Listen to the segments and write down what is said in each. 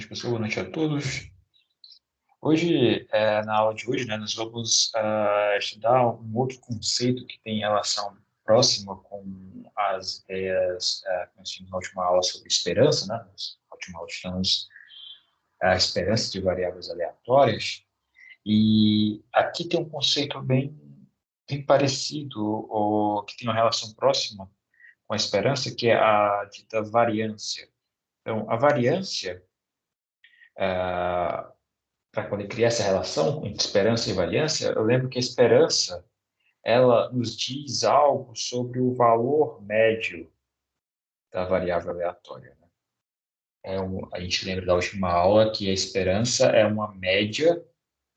Pessoal, boa noite a todos. Hoje, na aula de hoje, né, nós vamos estudar um outro conceito que tem relação próxima com as ideias que nós tínhamos na última aula sobre esperança, né? Na última aula estudamos a esperança de variáveis aleatórias, e aqui tem um conceito bem parecido, ou que tem uma relação próxima com a esperança, que é a dita variância. Então, a variância para poder criar essa relação entre esperança e variância, eu lembro que a esperança, ela nos diz algo sobre o valor médio da variável aleatória, né? A gente lembra da última aula que a esperança é uma média,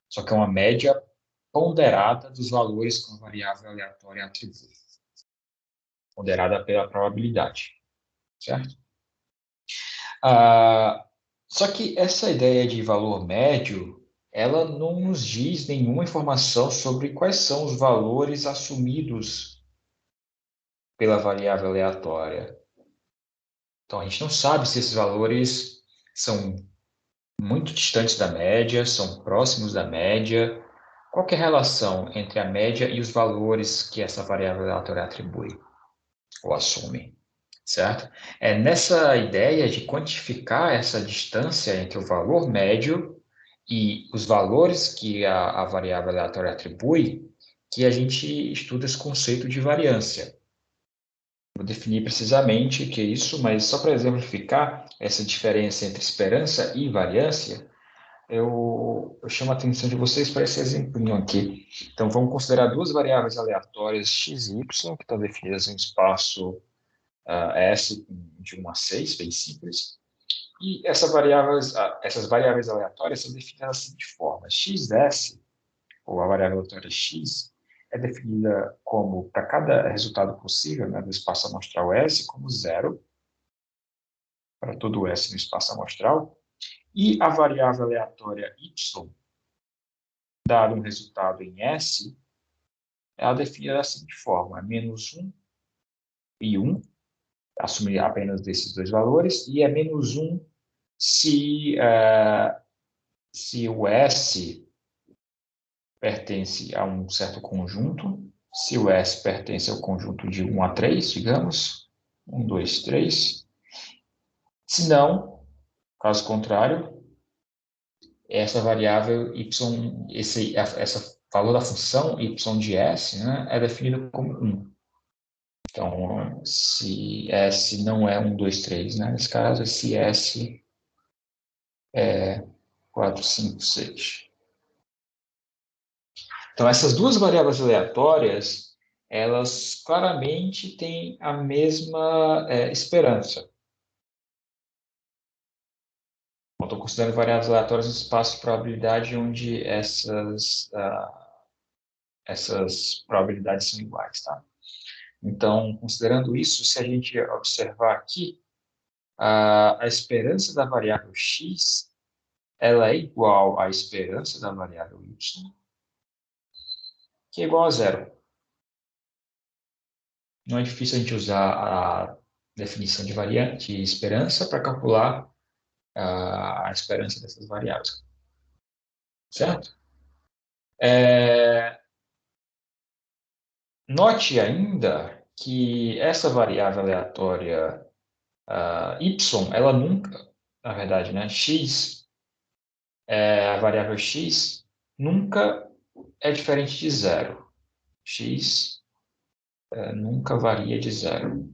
só que é uma média ponderada dos valores que a variável aleatória atribui, ponderada pela probabilidade, certo? Ah, só que essa ideia de valor médio, ela não nos diz nenhuma informação sobre quais são os valores assumidos pela variável aleatória. Então, a gente não sabe se esses valores são muito distantes da média, são próximos da média. Qual que é a relação entre a média e os valores que essa variável aleatória atribui ou assume? Certo? É nessa ideia de quantificar essa distância entre o valor médio e os valores que a variável aleatória atribui que a gente estuda esse conceito de variância. Vou definir precisamente o que é isso, mas só para exemplificar essa diferença entre esperança e variância, eu chamo a atenção de vocês para esse exemplinho aqui. Então, vamos considerar duas variáveis aleatórias x e y, que estão definidas em um espaço S de 1 a 6, bem simples. E essas variáveis aleatórias são definidas da seguinte forma: xs, ou a variável aleatória x, é definida como, para cada resultado possível, né, do espaço amostral S, como zero, para todo S no espaço amostral, e a variável aleatória y, dado um resultado em S, ela é definida da seguinte forma: menos 1 e 1, assumir apenas desses dois valores, e é menos 1 se, se o S pertence a um certo conjunto, se o S pertence ao conjunto de 1 a 3, digamos, 1, 2, 3. Se não, caso contrário, essa variável y, essa valor da função y de S, né, é definido como 1. Então, se S não é 1, 2, 3, né, nesse caso, se S é 4, 5, 6. Então, essas duas variáveis aleatórias, elas claramente têm a mesma esperança. Estou considerando variáveis aleatórias no espaço de probabilidade onde essas probabilidades são iguais, tá? Então, considerando isso, se a gente observar aqui, a esperança da variável x, ela é igual à esperança da variável y, que é igual a zero. Não é difícil a gente usar a definição de variante de esperança para calcular a esperança dessas variáveis, certo? Note ainda que essa variável aleatória y, ela nunca, na verdade, né, x, a variável x, nunca é diferente de zero. X nunca varia de zero.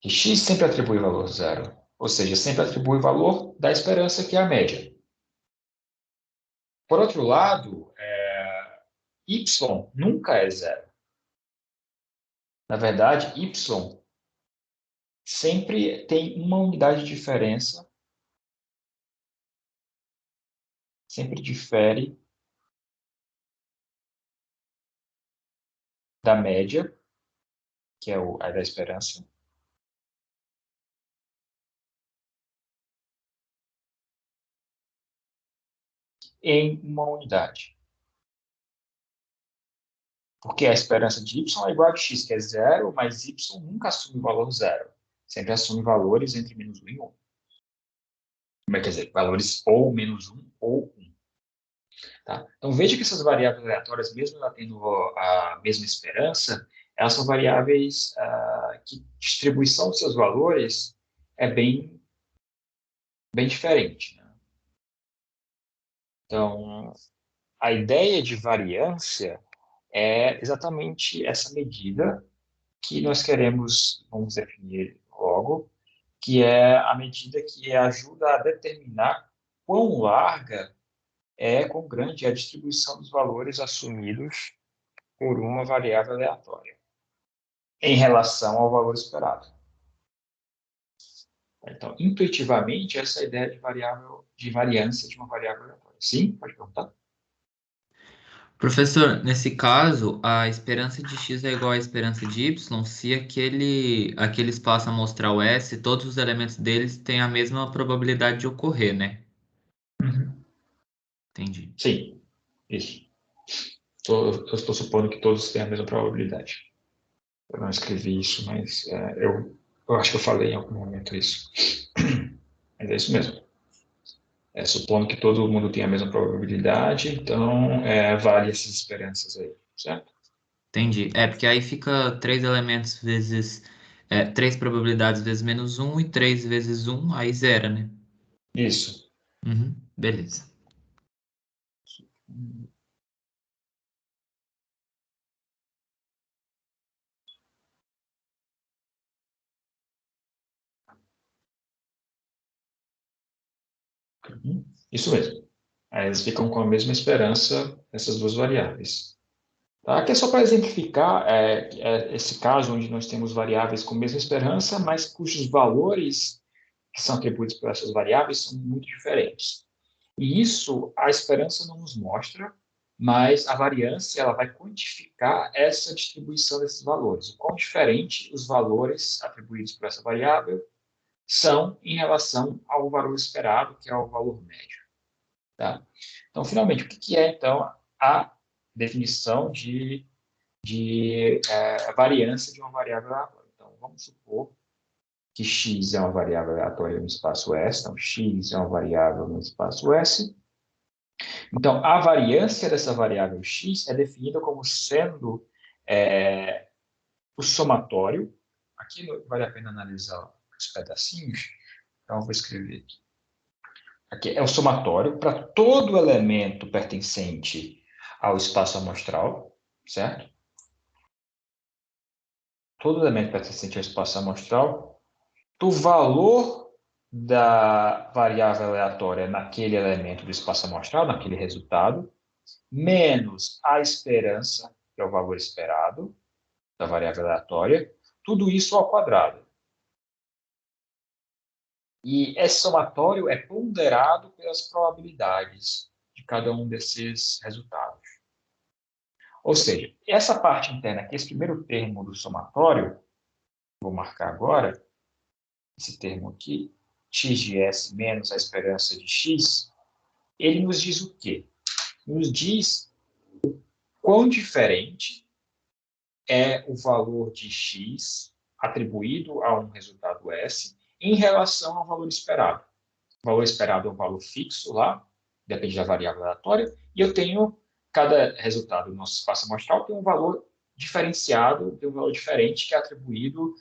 E x sempre atribui valor zero, ou seja, sempre atribui valor da esperança, que é a média. Por outro lado, y nunca é zero. Na verdade, y sempre tem uma unidade de diferença, sempre difere da média, que é a da esperança, em uma unidade. Porque a esperança de y é igual a de x, que é zero, mas y nunca assume o valor zero. Sempre assume valores entre -1 e 1. Quer dizer, valores ou -1 ou 1. Tá? Então, veja que essas variáveis aleatórias, mesmo ela tendo a mesma esperança, elas são variáveis que a distribuição dos seus valores é bem diferente. Né? Então, a ideia de variância é exatamente essa medida que nós queremos, vamos definir logo, que é a medida que ajuda a determinar quão larga quão grande é a distribuição dos valores assumidos por uma variável aleatória em relação ao valor esperado. Então, intuitivamente, essa é a ideia de variância de uma variável aleatória. Sim? Pode perguntar? Professor, nesse caso, a esperança de x é igual à esperança de y se aquele espaço amostral S, todos os elementos deles têm a mesma probabilidade de ocorrer, né? Uhum. Entendi. Sim, isso. Eu estou supondo que todos têm a mesma probabilidade. Eu não escrevi isso, mas eu acho que eu falei em algum momento isso. Mas é isso mesmo. Supondo que todo mundo tem a mesma probabilidade, então vale essas esperanças aí, certo? Entendi. É, porque aí fica três elementos vezes. Três probabilidades vezes -1 e 3 vezes 1, aí zero, né? Isso. Uhum, beleza. Isso mesmo. Aí eles ficam com a mesma esperança, essas duas variáveis. Tá? Aqui é só para exemplificar esse caso onde nós temos variáveis com a mesma esperança, mas cujos valores que são atribuídos por essas variáveis são muito diferentes. E isso a esperança não nos mostra, mas a variância ela vai quantificar essa distribuição desses valores. O quão diferente os valores atribuídos por essa variável são em relação ao valor esperado, que é o valor médio. Tá? Então, finalmente, o que é, então, a definição de variância de uma variável aleatória? Então, vamos supor que x é uma variável aleatória no espaço S, então x é uma variável no espaço S. Então, a variância dessa variável x é definida como sendo o somatório. Aqui vale a pena analisar os pedacinhos, então eu vou escrever aqui. Aqui é o somatório para todo elemento pertencente ao espaço amostral, certo? Todo elemento pertencente ao espaço amostral, do valor da variável aleatória naquele elemento do espaço amostral, naquele resultado, menos a esperança, que é o valor esperado da variável aleatória, tudo isso ao quadrado. E esse somatório é ponderado pelas probabilidades de cada um desses resultados. Ou seja, essa parte interna aqui, esse primeiro termo do somatório, vou marcar agora, esse termo aqui, x de s menos a esperança de x, ele nos diz o quê? Nos diz quão diferente é o valor de x atribuído a um resultado S em relação ao valor esperado. O valor esperado é um valor fixo lá, depende da variável aleatória, e eu tenho, cada resultado do nosso espaço amostral tem um valor diferenciado, tem um valor diferente que é atribuído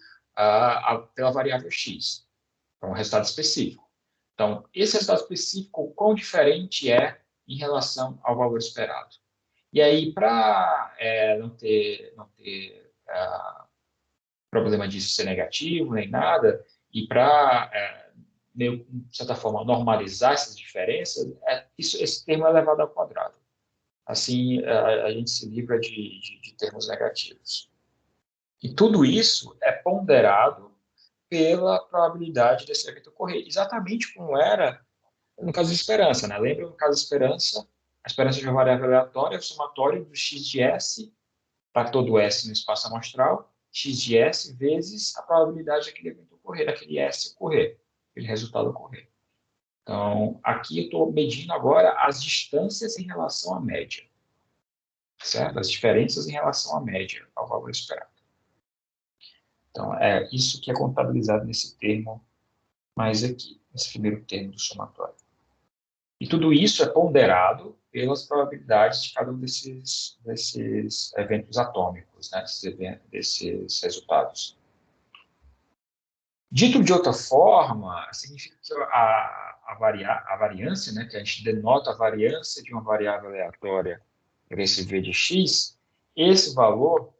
pela variável x. Então, um resultado específico. Então, esse resultado específico, quão diferente é em relação ao valor esperado. E aí, para não ter problema disso ser negativo nem nada, e para, de certa forma, normalizar essas diferenças, esse termo é levado ao quadrado. Assim, a gente se livra de termos negativos. E tudo isso é ponderado pela probabilidade desse evento ocorrer, exatamente como era no caso de esperança. Né? Lembra, no caso de esperança, a esperança de uma variável aleatória é o somatório do x de s para todo S no espaço amostral, x de S vezes a probabilidade daquele evento ocorrer, daquele S ocorrer, aquele resultado ocorrer. Então, aqui eu estou medindo agora as distâncias em relação à média. certo? As diferenças em relação à média, ao valor esperado. Então, é isso que é contabilizado nesse termo mais aqui, nesse primeiro termo do somatório. E tudo isso é ponderado pelas probabilidades de cada um desses eventos atômicos, né? Desses resultados. Dito de outra forma, significa que a variância, né, que a gente denota a variância de uma variável aleatória por esse v de x, esse valor,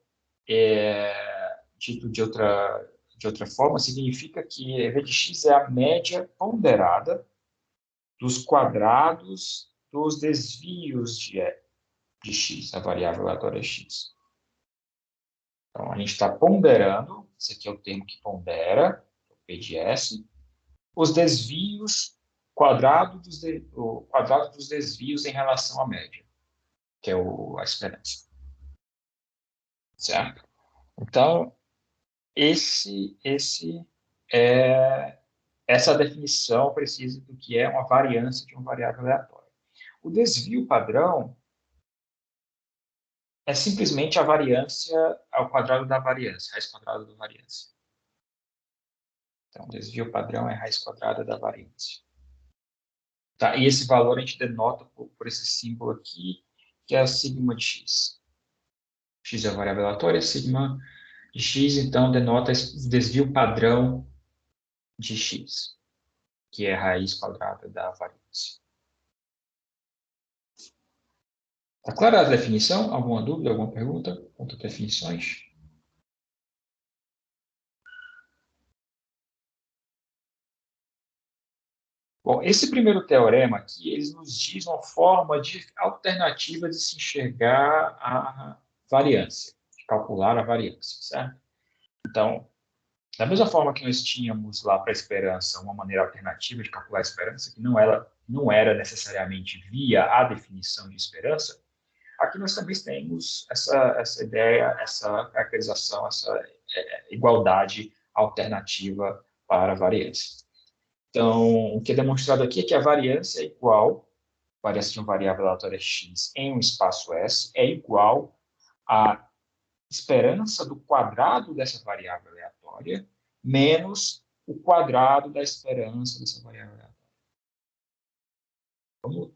dito de outra forma, significa que v de x é a média ponderada dos quadrados dos desvios de x, a variável aleatória x. Então, a gente está ponderando, esse aqui é o termo que pondera, o P de S, os desvios, o quadrado dos desvios em relação à média, que é a esperança. Certo? Então, essa definição precisa do que é uma variância de uma variável aleatória. O desvio padrão é simplesmente a variância ao quadrado da variância, raiz quadrada da variância. Então, o desvio padrão é a raiz quadrada da variância. Tá? E esse valor a gente denota por esse símbolo aqui, que é a sigma de x. X é a variável aleatória, sigma de x, então, denota o desvio padrão de x, que é a raiz quadrada da variância. Está clara a definição? Alguma dúvida, alguma pergunta quanto a definições? Bom, esse primeiro teorema aqui, ele nos diz uma forma alternativa de se enxergar a variância, de calcular a variância, certo? Então, da mesma forma que nós tínhamos lá para a esperança uma maneira alternativa de calcular a esperança, que não era necessariamente via a definição de esperança, aqui nós também temos essa ideia, essa caracterização, essa igualdade alternativa para a variância. Então, o que é demonstrado aqui é que a variância é igual, a variância de uma variável aleatória x em um espaço S é igual à esperança do quadrado dessa variável aleatória menos o quadrado da esperança dessa variável aleatória. Vamos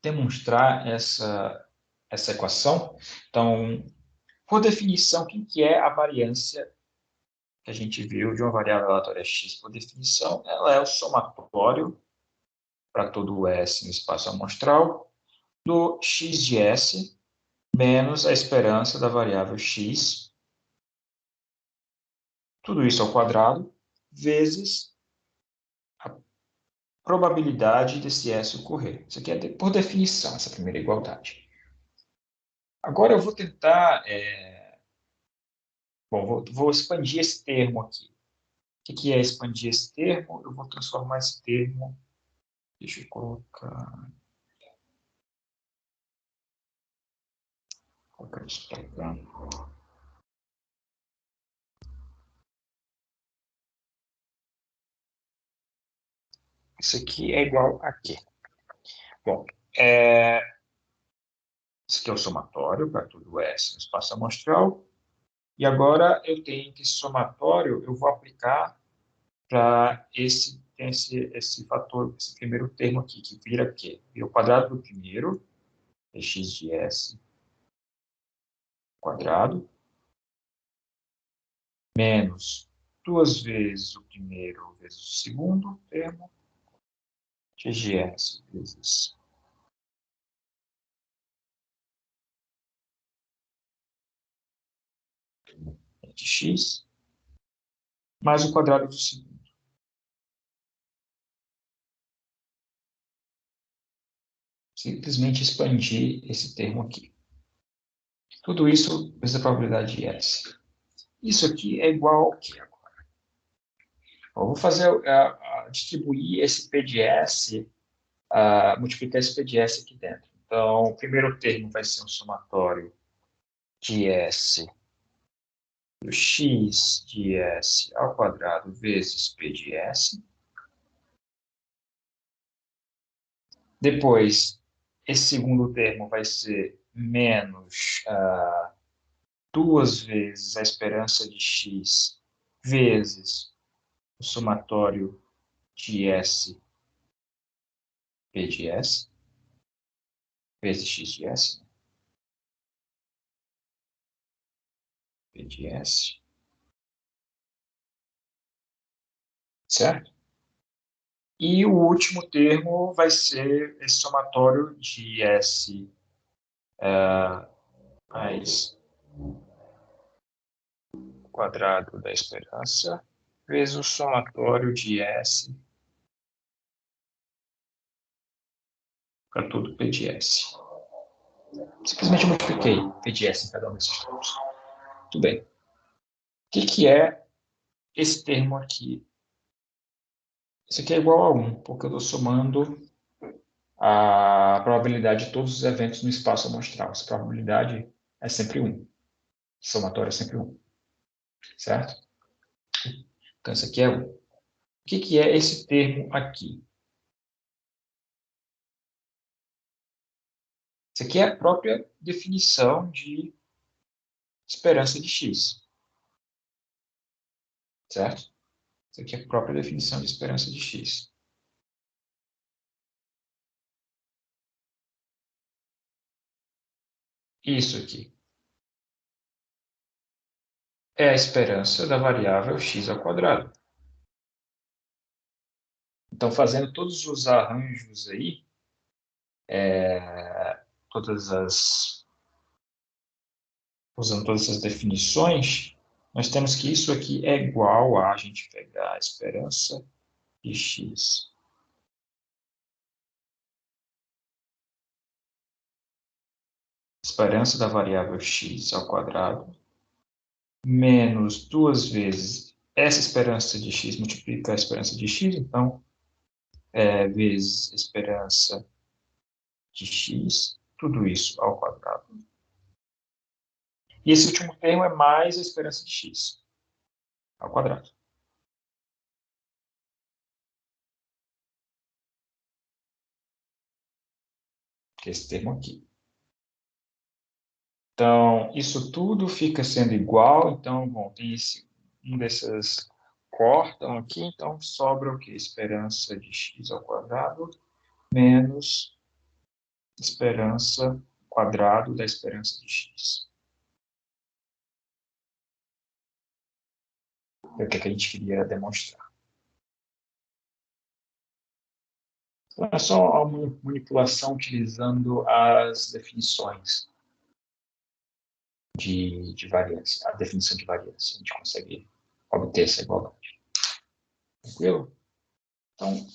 demonstrar essa equação. Então, por definição, o que é a variância que a gente viu de uma variável aleatória x? Por definição, ela é o somatório para todo o S no espaço amostral do x de S menos a esperança da variável x, tudo isso ao quadrado, vezes a probabilidade desse S ocorrer. Isso aqui é por definição, essa primeira igualdade. Agora eu vou tentar... Bom, vou expandir esse termo aqui. O que é expandir esse termo? Eu vou transformar esse termo... Deixa eu colocar isso para cá. Isso aqui é igual a quê? Bom, esse aqui é o somatório para tudo S no espaço amostral. E agora eu tenho que esse somatório eu vou aplicar para esse fator, esse primeiro termo aqui, que vira quê? Vira o quadrado do primeiro, é x de S quadrado, menos duas vezes o primeiro vezes o segundo termo, x de S vezes de x, mais o quadrado do segundo. Simplesmente expandir esse termo aqui. Tudo isso vezes a probabilidade de S. Isso aqui é igual ao que agora? Eu vou fazer, distribuir esse P de S, multiplicar esse P de S aqui dentro. Então, o primeiro termo vai ser um somatório de S do x de S ao quadrado vezes P de S. Depois, esse segundo termo vai ser menos 2 vezes a esperança de x vezes o somatório de S P de S, vezes x de S, P de S, certo? E o último termo vai ser esse somatório de S mais quadrado da esperança vezes o somatório de S para tudo P de S. Simplesmente multipliquei P de S em cada um desses termos. Tudo bem. O que é esse termo aqui? Isso aqui é igual a 1, porque eu estou somando a probabilidade de todos os eventos no espaço amostral. Essa probabilidade é sempre 1. Somatório é sempre 1. Certo? Então, isso aqui é 1. O que é esse termo aqui? Isso aqui é a própria definição de esperança de x. Certo? Isso aqui é a própria definição de esperança de x. Isso aqui é a esperança da variável x ao quadrado. Então, fazendo todos os arranjos aí, usando todas essas definições, nós temos que isso aqui é igual a gente pegar a esperança de x esperança da variável x ao quadrado menos 2 vezes essa esperança de x multiplica a esperança de x, então, vezes esperança de x, tudo isso ao quadrado. E esse último termo é mais a esperança de x ao quadrado. Que é esse termo aqui. Então, isso tudo fica sendo igual. Então, bom, tem um desses cortam aqui, então sobra o quê? Esperança de x ao quadrado menos esperança quadrado da esperança de x. É o que a gente queria demonstrar. Então, é só uma manipulação utilizando as definições de variância, a definição de variância. A gente consegue obter essa igualdade. Tranquilo? Então,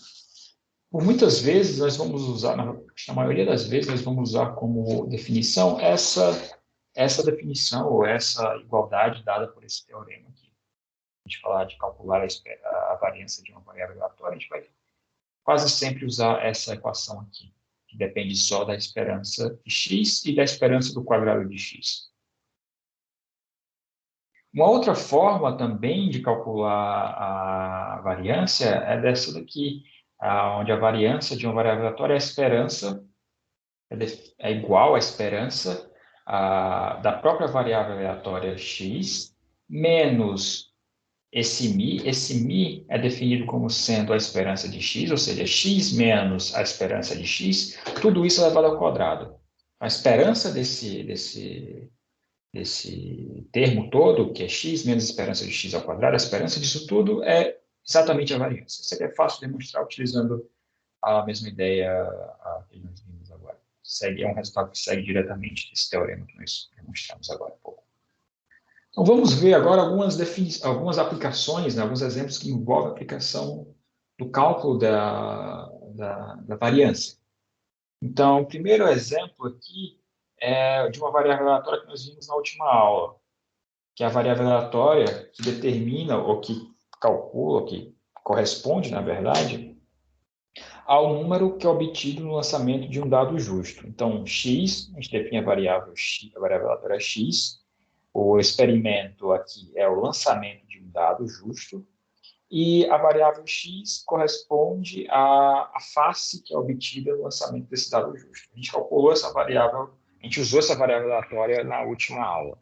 por muitas vezes, nós vamos usar, na maioria das vezes, nós vamos usar como definição essa definição ou essa igualdade dada por esse teorema aqui. A gente falar de calcular a variância de uma variável aleatória, a gente vai quase sempre usar essa equação aqui, que depende só da esperança de x e da esperança do quadrado de x. Uma outra forma também de calcular a variância é dessa daqui, onde a variância de uma variável aleatória é a esperança, é igual à esperança da própria variável aleatória x, menos esse μ. Esse μ é definido como sendo a esperança de x, ou seja, x menos a esperança de x, tudo isso elevado ao quadrado. A esperança desse termo todo, que é x menos a esperança de x ao quadrado, a esperança disso tudo é exatamente a variância. Isso aqui é fácil de demonstrar utilizando a mesma ideia que nós vimos agora. É um resultado que segue diretamente desse teorema que nós demonstramos agora há pouco. Então, vamos ver agora algumas aplicações, né, alguns exemplos que envolvem a aplicação do cálculo da variância. Então, o primeiro exemplo aqui é de uma variável aleatória que nós vimos na última aula, que é a variável aleatória que determina, ou que calcula, que corresponde, na verdade, ao número que é obtido no lançamento de um dado justo. Então, x, a gente define a variável x, a variável aleatória x, o experimento aqui é o lançamento de um dado justo, e a variável x corresponde à face que é obtida no lançamento desse dado justo. A gente calculou essa variável A gente usou essa variável aleatória na última aula.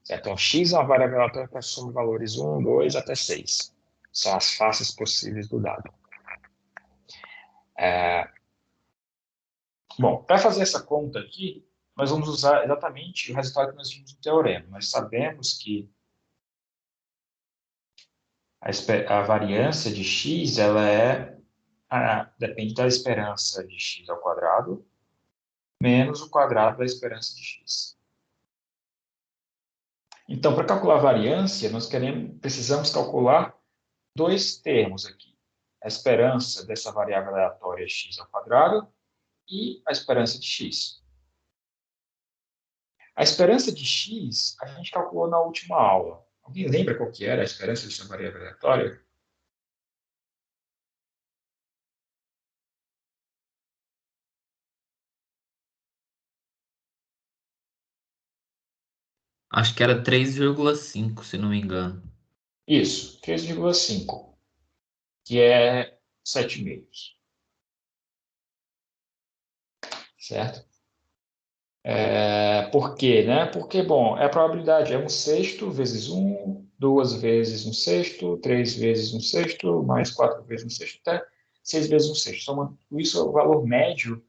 Certo? Então, x é uma variável aleatória que assume valores 1, 2 até 6. São as faces possíveis do dado. Bom, para fazer essa conta aqui, nós vamos usar exatamente o resultado que nós vimos no teorema. Nós sabemos que a variância de x depende da esperança de x ao quadrado menos o quadrado da esperança de x. Então, para calcular a variância, nós precisamos calcular dois termos aqui. A esperança dessa variável aleatória x ao quadrado e a esperança de x. A esperança de x a gente calculou na última aula. Alguém lembra qual que era a esperança dessa variável aleatória? Acho que era 3,5, se não me engano. Isso, 3,5, que é 7 meios. Certo? Por quê, né? Porque, bom, a probabilidade é 1/6 vezes 1, 2 vezes 1/6, 3 vezes 1/6, mais 4 vezes 1/6, até 6 vezes 1/6. Somando isso, o valor médio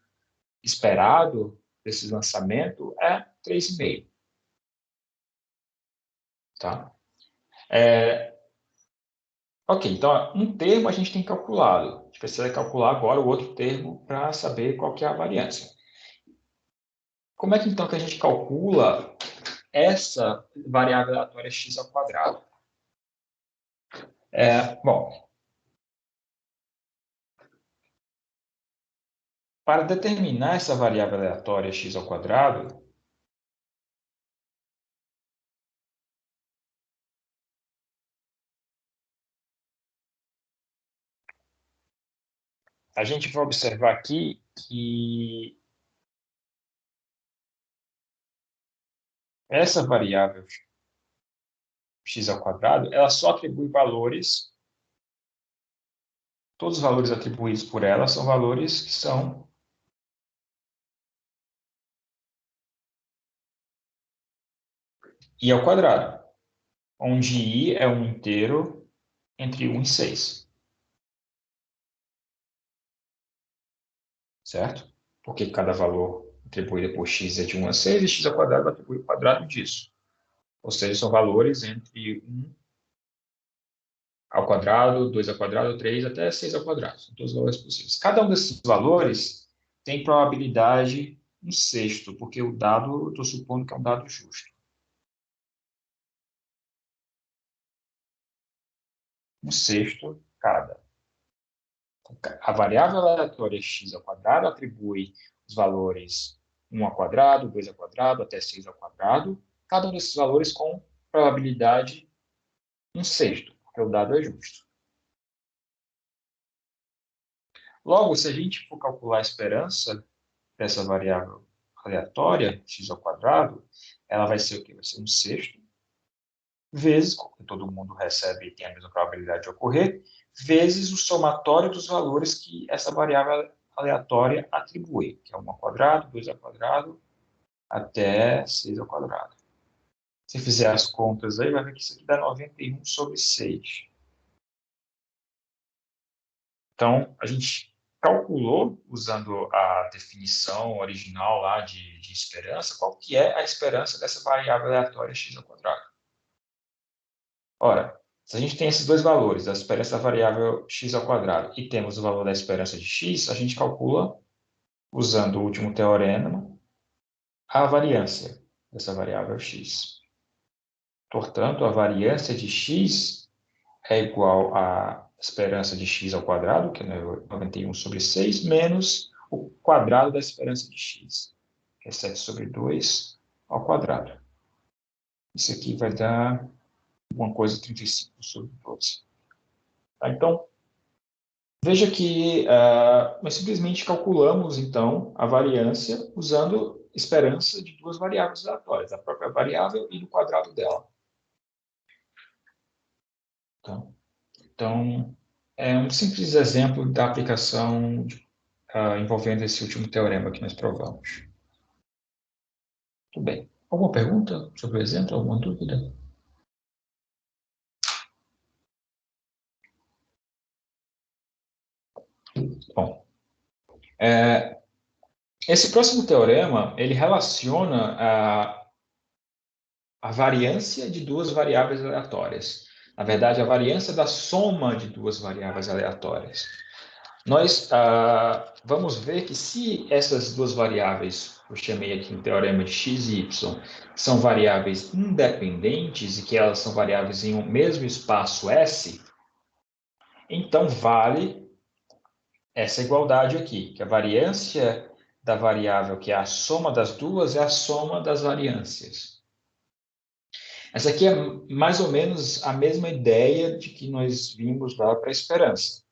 esperado desse lançamento é 3,5. Tá? Ok, então um termo a gente tem calculado. A gente precisa calcular agora o outro termo para saber qual que é a variância. Como é que então que a gente calcula essa variável aleatória x ao quadrado? Bom, para determinar essa variável aleatória x ao quadrado, a gente vai observar aqui que essa variável x ao quadrado, ela só atribui valores, todos os valores atribuídos por ela são valores que são i ao quadrado, onde i é um inteiro entre 1 e 6. Certo? Porque cada valor atribuído por x é de 1 a 6, e x ao quadrado vai atribuir o quadrado disso. Ou seja, são valores entre 1 ao quadrado, 2 ao quadrado, 3 até 6 ao quadrado. São todos os valores possíveis. Cada um desses valores tem probabilidade 1/6, porque o dado, eu estou supondo que é um dado justo. 1/6 cada. A variável aleatória x ao quadrado atribui os valores 1 ao quadrado, 2 ao quadrado, até 6 ao quadrado. Cada um desses valores com probabilidade 1/6, porque o dado é justo. Logo, se a gente for calcular a esperança dessa variável aleatória, x ao quadrado, ela vai ser o quê? Vai ser 1/6 vezes, porque todo mundo recebe e tem a mesma probabilidade de ocorrer, vezes o somatório dos valores que essa variável aleatória atribui, que é 1 ao quadrado, 2 ao quadrado, até 6 ao quadrado. Se fizer as contas aí, vai ver que isso aqui dá 91/6. Então, a gente calculou, usando a definição original lá de esperança, qual que é a esperança dessa variável aleatória x ao quadrado. Ora, se a gente tem esses dois valores, a esperança da variável x ao quadrado e temos o valor da esperança de x, a gente calcula, usando o último teorema, a variância dessa variável x. Portanto, a variância de x é igual à esperança de x ao quadrado, que é 91/6, menos o quadrado da esperança de x, que é 7/2 ao quadrado. Isso aqui vai dar alguma coisa 35/12. Tá? Então, veja que nós simplesmente calculamos, então, a variância usando esperança de duas variáveis aleatórias, a própria variável e o quadrado dela. Tá? Então, é um simples exemplo da aplicação envolvendo esse último teorema que nós provamos. Tudo bem. Alguma pergunta sobre o exemplo? Alguma dúvida? Bom, esse próximo teorema, ele relaciona a variância de duas variáveis aleatórias. Na verdade, a variância da soma de duas variáveis aleatórias. Nós vamos ver que se essas duas variáveis, eu chamei aqui no teorema de x e y, são variáveis independentes e que elas são variáveis em um mesmo espaço S, então vale essa igualdade aqui, que a variância da variável, que é a soma das duas, é a soma das variâncias. Essa aqui é mais ou menos a mesma ideia de que nós vimos lá para a esperança.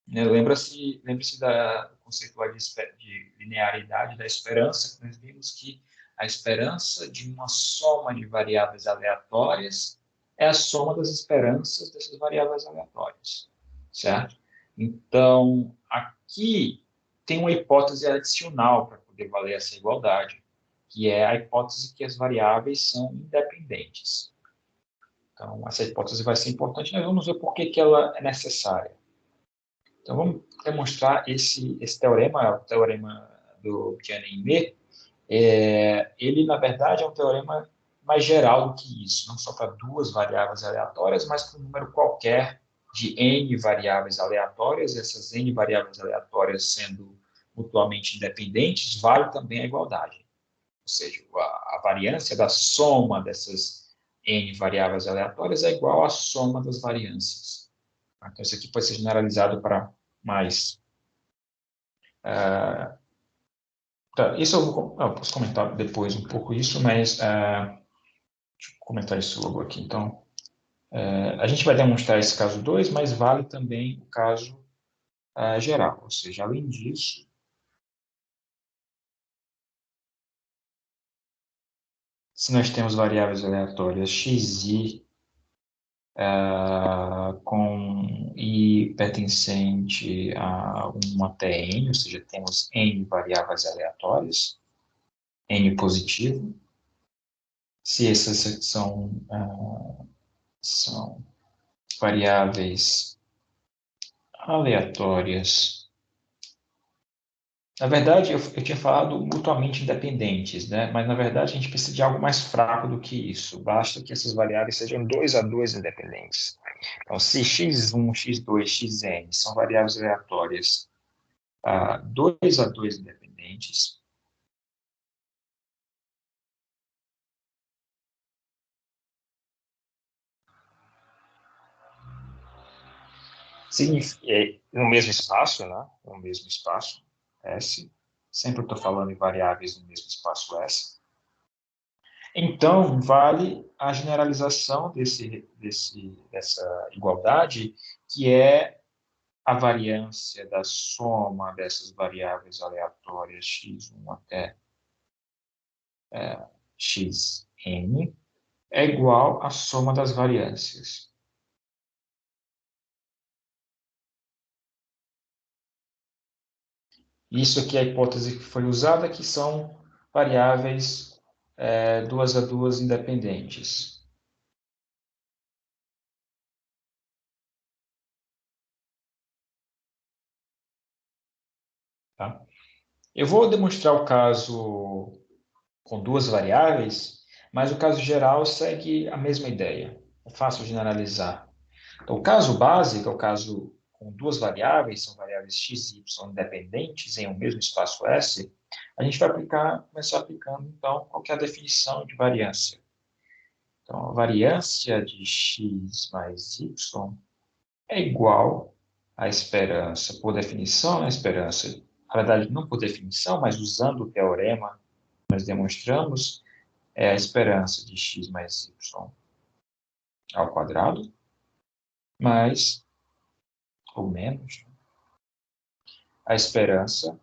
Lembre-se do conceito lá de linearidade da esperança, que nós vimos que a esperança de uma soma de variáveis aleatórias é a soma das esperanças dessas variáveis aleatórias, certo? Então, aqui tem uma hipótese adicional para poder valer essa igualdade, que é a hipótese que as variáveis são independentes. Então, essa hipótese vai ser importante, nós vamos ver por que ela é necessária. Então, vamos demonstrar esse teorema, o teorema do Tianhe-Mei. Ele, na verdade, é um teorema mais geral do que isso, não só para duas variáveis aleatórias, mas para um número qualquer de n variáveis aleatórias. Essas n variáveis aleatórias sendo mutuamente independentes, vale também a igualdade. Ou seja, a variância da soma dessas n variáveis aleatórias é igual à soma das variâncias. Então, isso aqui pode ser generalizado para mais. Isso eu posso comentar depois um pouco isso, mas deixa eu comentar isso logo aqui. Então, a gente vai demonstrar esse caso 2, mas vale também o caso geral. Ou seja, além disso, se nós temos variáveis aleatórias xi com i pertencente a 1 até n, ou seja, temos n variáveis aleatórias, n positivo. Se essas são variáveis aleatórias. Na verdade, eu tinha falado mutuamente independentes, né? Mas, na verdade, a gente precisa de algo mais fraco do que isso. Basta que essas variáveis sejam 2 a 2 independentes. Então, se x1, x2, xn são variáveis aleatórias 2 a 2 independentes, no mesmo espaço, né? No mesmo espaço, S. Sempre estou falando em variáveis no mesmo espaço S. Então, vale a generalização dessa igualdade, que é a variância da soma dessas variáveis aleatórias x1 até xn é igual à soma das variâncias. Isso aqui é a hipótese que foi usada, que são variáveis 2 a 2 independentes. Tá? Eu vou demonstrar o caso com duas variáveis, mas o caso geral segue a mesma ideia. É fácil generalizar. Então, o caso básico é o caso com duas variáveis, são variáveis x e y independentes em um mesmo espaço S. A gente vai começar aplicando, então, qual que é a definição de variância. Então, a variância de x mais y é igual à esperança, por definição, a esperança, na verdade, não por definição, mas usando o teorema, nós demonstramos, é a esperança de x mais y ao quadrado, mais, ou menos, a esperança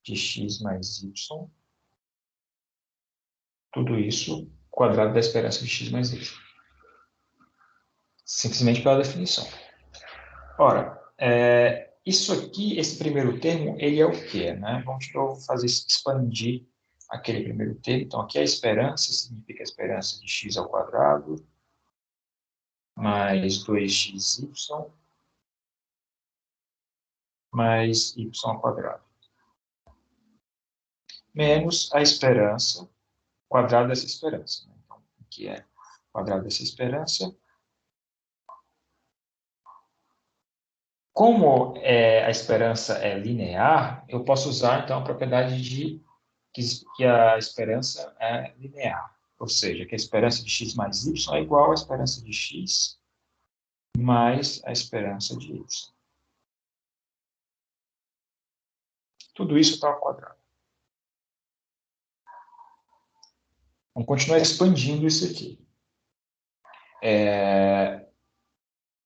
de x mais y, tudo isso quadrado da esperança de x mais y. Simplesmente pela definição. Ora, isso aqui, esse primeiro termo, ele é o quê? Né? Vamos fazer expandir aquele primeiro termo. Então, aqui a esperança significa a esperança de x ao quadrado mais 2xy mais y ao quadrado. Menos a esperança, quadrado dessa esperança. Então, aqui é quadrado dessa esperança. Como a esperança é linear, eu posso usar, então, a propriedade de que a esperança é linear. Ou seja, que a esperança de x mais y é igual à esperança de x mais a esperança de y. Tudo isso está ao quadrado. Vamos continuar expandindo isso aqui.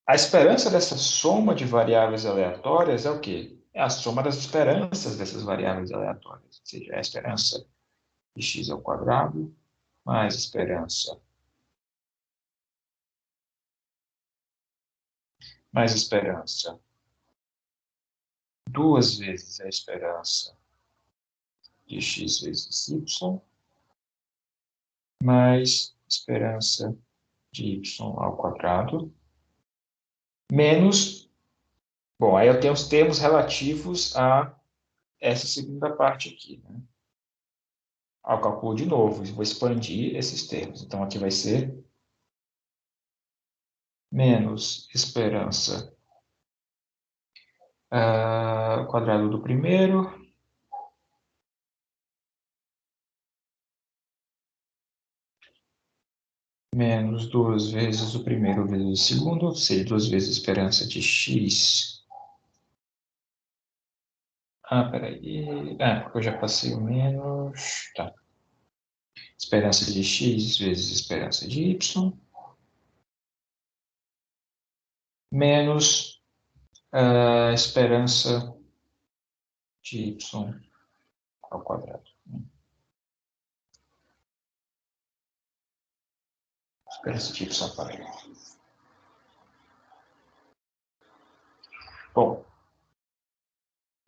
A esperança dessa soma de variáveis aleatórias é o quê? É a soma das esperanças dessas variáveis aleatórias. Ou seja, a esperança de x ao quadrado mais a esperança duas vezes a esperança de x vezes y mais esperança de y ao quadrado menos, bom, aí eu tenho os termos relativos a essa segunda parte aqui, né? Eu calculo de novo, vou expandir esses termos. Então, aqui vai ser menos esperança quadrado do primeiro menos duas vezes o primeiro vezes o segundo, ou seja, duas vezes a esperança de x. Peraí. Porque eu já passei o menos. Tá. Esperança de x vezes esperança de y. Menos esperança de y ao quadrado. Esperança de y ao quadrado. Bom,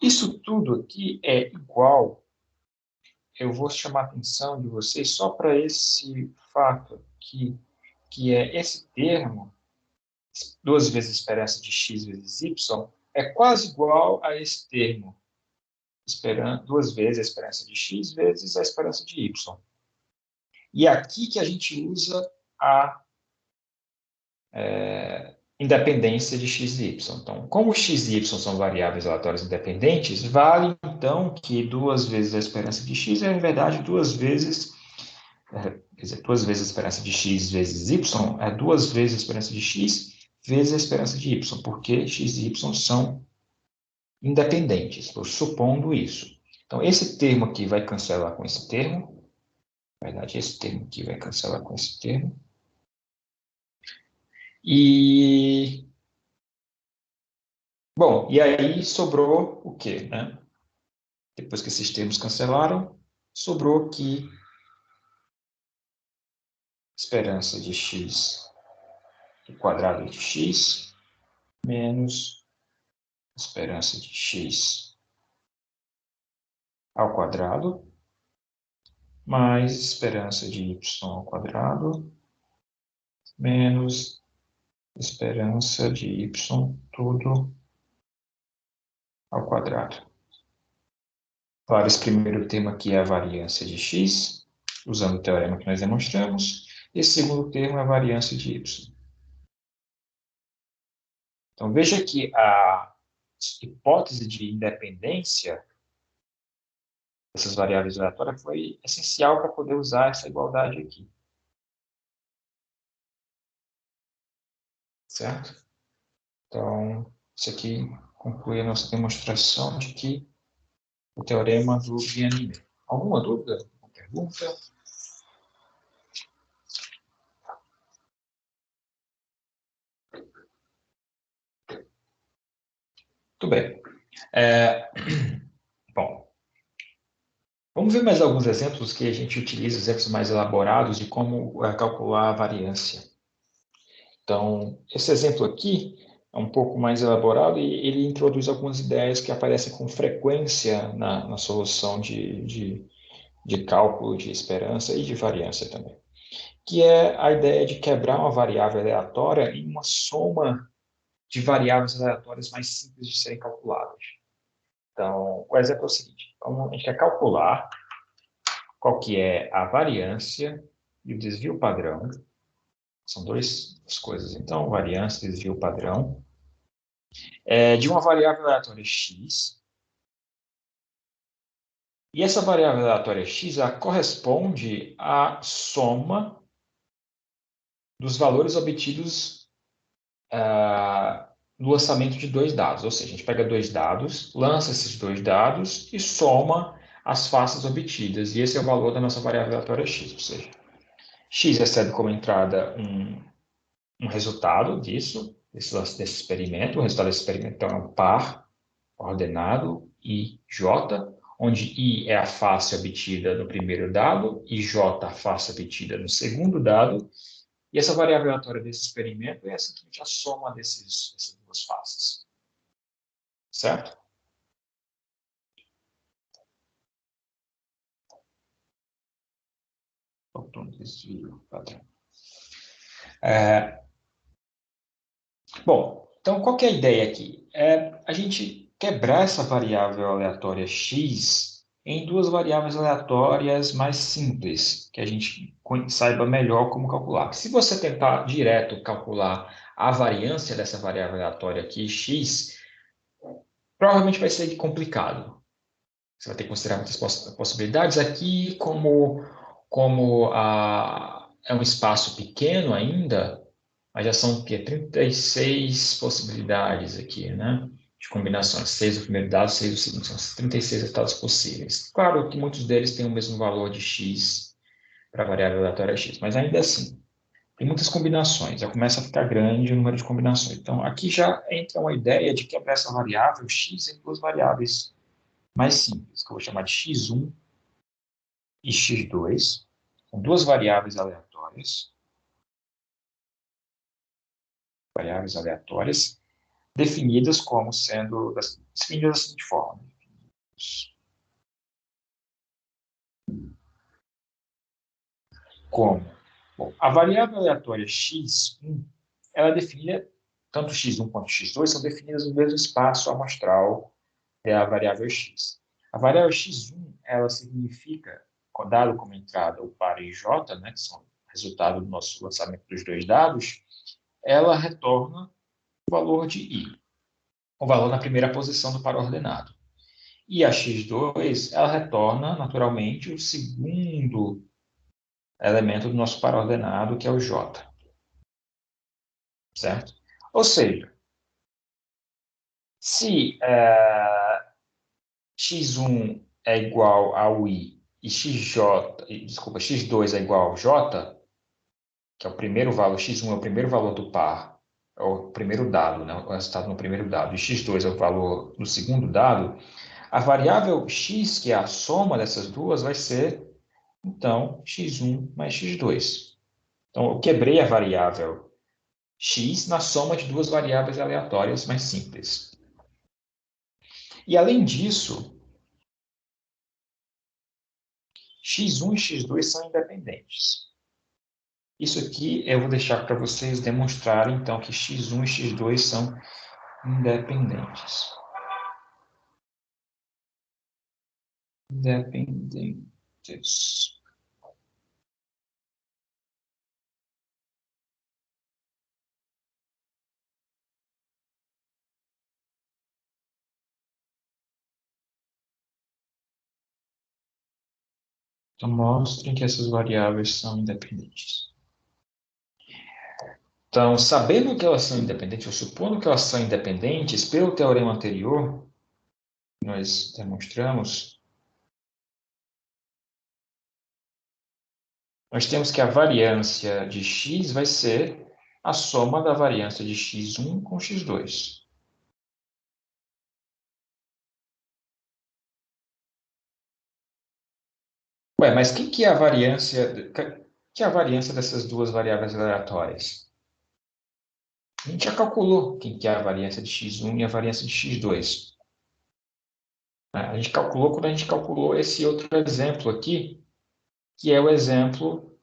isso tudo aqui é igual. Eu vou chamar a atenção de vocês só para esse fato aqui, que é esse termo, duas vezes a esperança de x vezes y, é quase igual a esse termo, duas vezes a esperança de x vezes a esperança de y. E é aqui que a gente usa a independência de x e y. Então, como x e y são variáveis aleatórias independentes, vale, então, que duas vezes a esperança de x é, em verdade, duas vezes a esperança de x vezes y é duas vezes a esperança de x vezes a esperança de y, porque x e y são independentes, estou supondo isso. Então, esse termo aqui vai cancelar com esse termo. Na verdade, esse termo aqui vai cancelar com esse termo. Bom, e aí sobrou o quê, né? Depois que esses termos cancelaram, sobrou aqui esperança de x quadrado de x menos esperança de x ao quadrado mais esperança de y ao quadrado menos esperança de y tudo ao quadrado. Claro, esse primeiro termo aqui é a variância de x, usando o teorema que nós demonstramos. Esse segundo termo é a variância de y. Então, veja que a hipótese de independência dessas variáveis aleatórias foi essencial para poder usar essa igualdade aqui. Certo? Então, isso aqui conclui a nossa demonstração de que o teorema do Bianet. Alguma dúvida? Alguma pergunta? Muito bem. Bom, vamos ver mais alguns exemplos que a gente utiliza, exemplos mais elaborados de como calcular a variância. Então, esse exemplo aqui é um pouco mais elaborado e ele introduz algumas ideias que aparecem com frequência na solução de de cálculo de esperança e de variância também, que é a ideia de quebrar uma variável aleatória em uma soma de variáveis aleatórias mais simples de serem calculadas. Então, o exemplo é o seguinte: a gente quer calcular qual que é a variância e o desvio padrão. São duas coisas. Então, variância e desvio padrão de uma variável aleatória x. E essa variável aleatória x ela corresponde à soma dos valores obtidos no lançamento de dois dados. Ou seja, a gente pega dois dados, lança esses dois dados e soma as faces obtidas. E esse é o valor da nossa variável aleatória x. Ou seja, x recebe como entrada um resultado desse experimento. O resultado desse experimento então, é um par ordenado I, J, onde I é a face obtida no primeiro dado e J a face obtida no segundo dado. E essa variável aleatória desse experimento é simplesmente a soma dessas duas faces. Certo? Faltou um desvio padrão. Bom, então qual que é a ideia aqui? É a gente quebrar essa variável aleatória x em duas variáveis aleatórias mais simples, que a gente saiba melhor como calcular. Se você tentar direto calcular a variância dessa variável aleatória aqui, x, provavelmente vai ser complicado. Você vai ter que considerar muitas possibilidades aqui, como é um espaço pequeno ainda, mas já são o quê? 36 possibilidades aqui, né? De combinações. 6 do primeiro dado, 6 do segundo. São 36 resultados possíveis. Claro que muitos deles têm o mesmo valor de x para a variável aleatória x, mas ainda assim, tem muitas combinações. Já começa a ficar grande o número de combinações. Então, aqui já entra uma ideia de quebrar essa variável x em duas variáveis mais simples, que eu vou chamar de x1 e x2. São duas variáveis aleatórias. Definidas como sendo definidas da seguinte forma. Como? Bom, a variável aleatória x1, ela é definida, tanto x1 quanto x2 são definidas no mesmo espaço amostral da variável x. A variável x1, ela significa, dado como entrada o par e j, né, que são resultado do nosso lançamento dos dois dados, ela retorna o valor de i, o valor na primeira posição do par ordenado. E a x2, ela retorna, naturalmente, o segundo elemento do nosso par ordenado, que é o j. Certo? Ou seja, se x1 é igual ao i e x2 é igual ao j, que é o primeiro valor, x1 é o primeiro valor do par, é o primeiro dado, né, o resultado no primeiro dado, e x2 é o valor do segundo dado, a variável x, que é a soma dessas duas, vai ser, então, x1 mais x2. Então, eu quebrei a variável x na soma de duas variáveis aleatórias mais simples. E, além disso, x1 e x2 são independentes. Isso aqui eu vou deixar para vocês demonstrarem, então, que x1 e x2 são independentes. Independentes. Então, mostrem que essas variáveis são independentes. Então, sabendo que elas são independentes, ou supondo que elas são independentes, pelo teorema anterior, nós demonstramos, nós temos que a variância de x vai ser a soma da variância de x1 com x2. Ué, mas o que é a variância dessas duas variáveis aleatórias? A gente já calculou quem que é a variância de x1 e a variância de x2. A gente calculou quando a gente calculou esse outro exemplo aqui, que é o exemplo,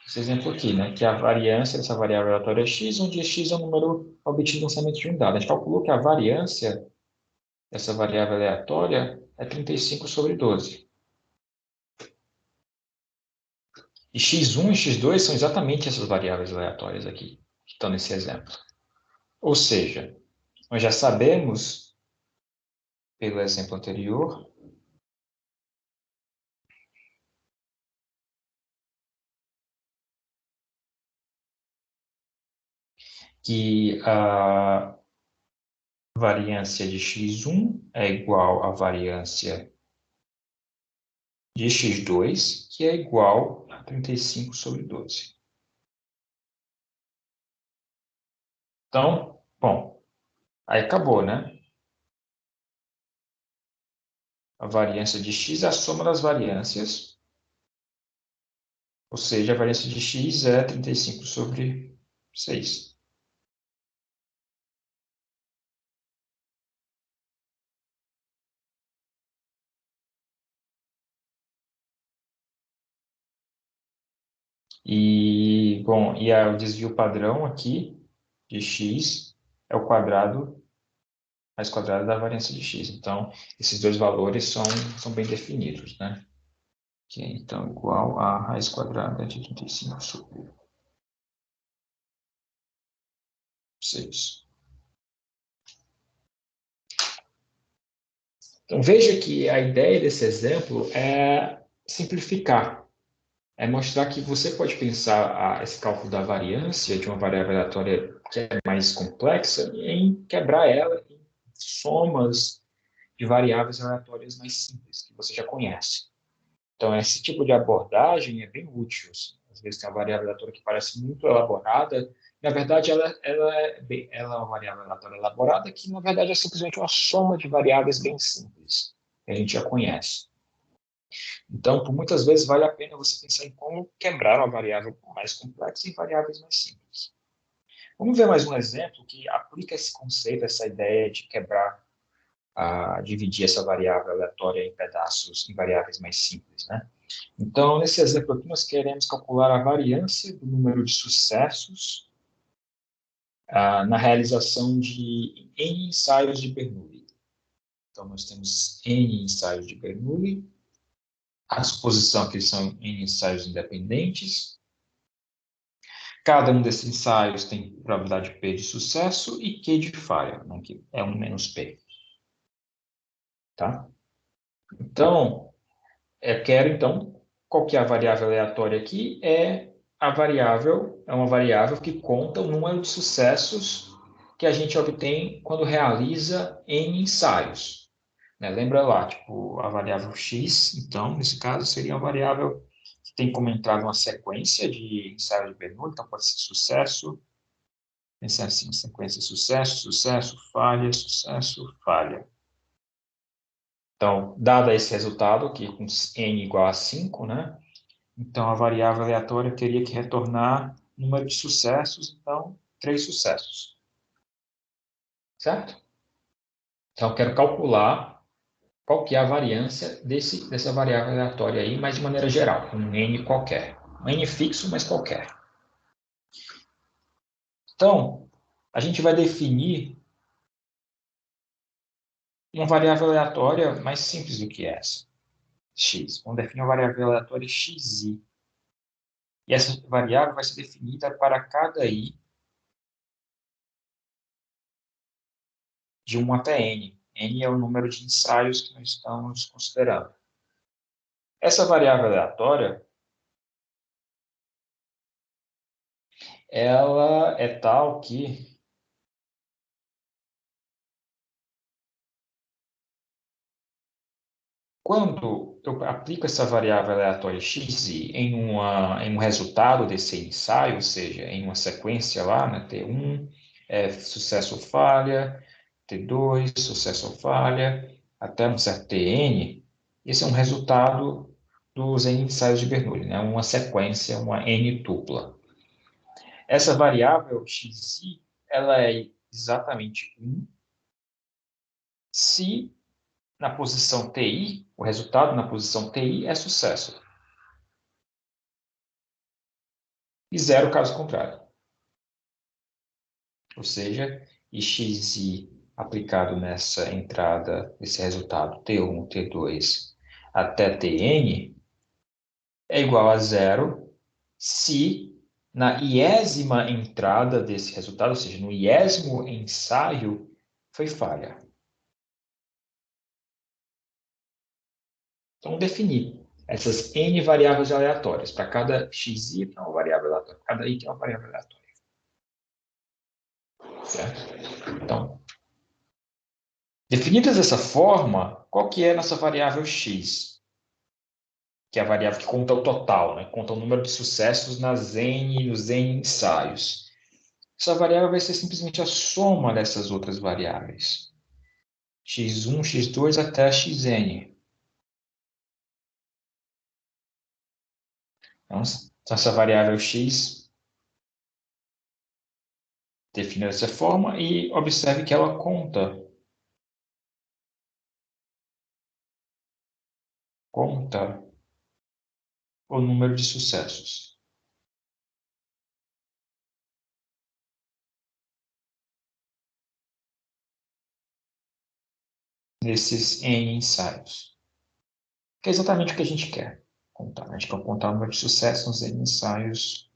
esse exemplo aqui, né? Que é a variância dessa variável aleatória x, onde x é o número obtido no lançamento de um dado. A gente calculou que a variância dessa variável aleatória é 35/12. E x1 e x2 são exatamente essas variáveis aleatórias aqui, que estão nesse exemplo. Ou seja, nós já sabemos, pelo exemplo anterior, que a variância de x1 é igual à variância de x2, que é igual a 35/12. Então, bom, aí acabou, né? A variância de x é a soma das variâncias, ou seja, a variância de x é 35/6. E, bom, o desvio padrão aqui de x é o quadrado raiz quadrada da variância de x. Então, esses dois valores são bem definidos, né? Que é, então, igual a raiz quadrada de 35/6. Então, veja que a ideia desse exemplo é simplificar. É mostrar que você pode pensar esse cálculo da variância de uma variável aleatória que é mais complexa em quebrar ela em somas de variáveis aleatórias mais simples, que você já conhece. Então, esse tipo de abordagem é bem útil. Assim. Às vezes tem uma variável aleatória que parece muito elaborada, na verdade, ela é uma variável aleatória elaborada que, na verdade, é simplesmente uma soma de variáveis bem simples, que a gente já conhece. Então, por muitas vezes, vale a pena você pensar em como quebrar uma variável mais complexa em variáveis mais simples. Vamos ver mais um exemplo que aplica esse conceito, essa ideia de quebrar, dividir essa variável aleatória em pedaços, em variáveis mais simples, né? Então, nesse exemplo aqui, nós queremos calcular a variância do número de sucessos na realização de N ensaios de Bernoulli. Então, nós temos N ensaios de Bernoulli, a suposição que são N ensaios independentes. Cada um desses ensaios tem probabilidade P de sucesso e Q de falha, né, que é 1 menos P. Tá? Então, eu quero, então, qual que é a variável aleatória aqui? É uma variável que conta o número de sucessos que a gente obtém quando realiza N ensaios. Né? Lembra lá, tipo, a variável x, então, nesse caso, seria uma variável que tem como entrada uma sequência de ensaios de Bernoulli, então pode ser sucesso, pensar assim, sequência sucesso, sucesso, falha. Então, dado esse resultado, aqui com n igual a 5, né? Então, a variável aleatória teria que retornar número de sucessos, então, 3 sucessos. Certo? Então, eu quero calcular qual que é a variância dessa variável aleatória aí, mas de maneira geral, um n qualquer. Um n fixo, mas qualquer. Então, a gente vai definir uma variável aleatória mais simples do que essa, x. Vamos definir uma variável aleatória xi. E essa variável vai ser definida para cada i de 1 até n. N é o número de ensaios que nós estamos considerando. Essa variável aleatória, ela é tal que quando eu aplico essa variável aleatória xi em um resultado desse ensaio, ou seja, em uma sequência lá, né, T1, sucesso ou falha, T2, sucesso ou falha, até um certo Tn, esse é um resultado dos N ensaios de Bernoulli, né, uma sequência, uma N tupla. Essa variável xi, ela é exatamente 1 se na posição TI, o resultado na posição TI é sucesso. E 0 caso contrário. Ou seja, xi aplicado nessa entrada, esse resultado T1, T2 até Tn é igual a 0 se na iésima entrada desse resultado, ou seja, no iésimo ensaio, foi falha. Então, definir essas n variáveis aleatórias. Para cada xi tem uma variável aleatória. Cada i tem uma variável aleatória. Certo? Então, definidas dessa forma, qual que é a nossa variável x? Que é a variável que conta o total, né? Conta o número de sucessos nos N ensaios. Essa variável vai ser simplesmente a soma dessas outras variáveis. x1, x2 até xn. Então, essa variável x definida dessa forma e observe que ela conta o número de sucessos. Nesses N ensaios. Que é exatamente o que a gente quer contar. A gente quer contar o número de sucessos nos N ensaios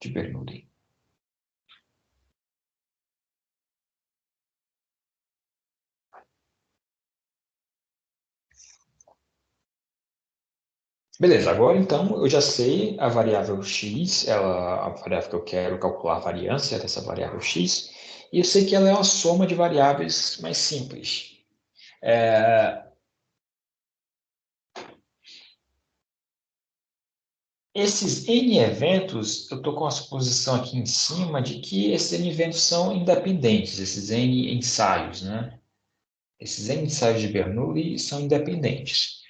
de Bernoulli. Beleza, agora então eu já sei a variável x, a variável que eu quero calcular a variância dessa variável x, e eu sei que ela é uma soma de variáveis mais simples. Esses N eventos, eu estou com a suposição aqui em cima de que esses N eventos são independentes, esses N ensaios, né? Esses N ensaios de Bernoulli são independentes.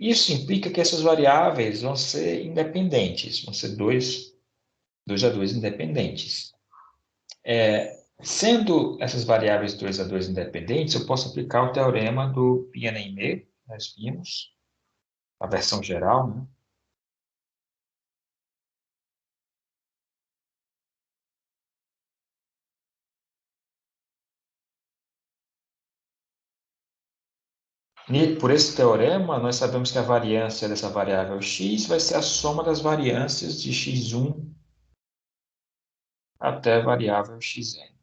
Isso implica que essas variáveis vão ser independentes, vão ser 2 a 2 independentes. Sendo essas variáveis 2 a 2 independentes, eu posso aplicar o teorema do Bien-Aimé, que nós vimos, a versão geral, né? E por esse teorema, nós sabemos que a variância dessa variável x vai ser a soma das variâncias de x1 até a variável xn.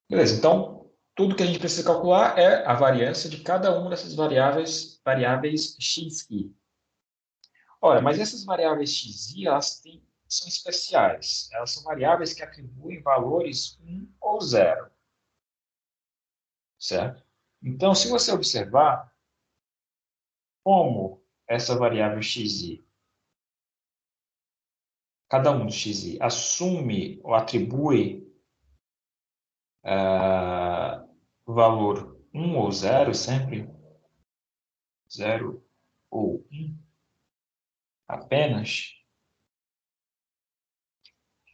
Beleza, então, tudo que a gente precisa calcular é a variância de cada uma dessas variáveis xi. Ora, mas essas variáveis xi, são especiais. Elas são variáveis que atribuem valores 1 ou 0. Certo? Então, se você observar como essa variável xi, cada um dos xi, assume ou atribui o valor 1 ou 0, sempre 0 ou 1 apenas,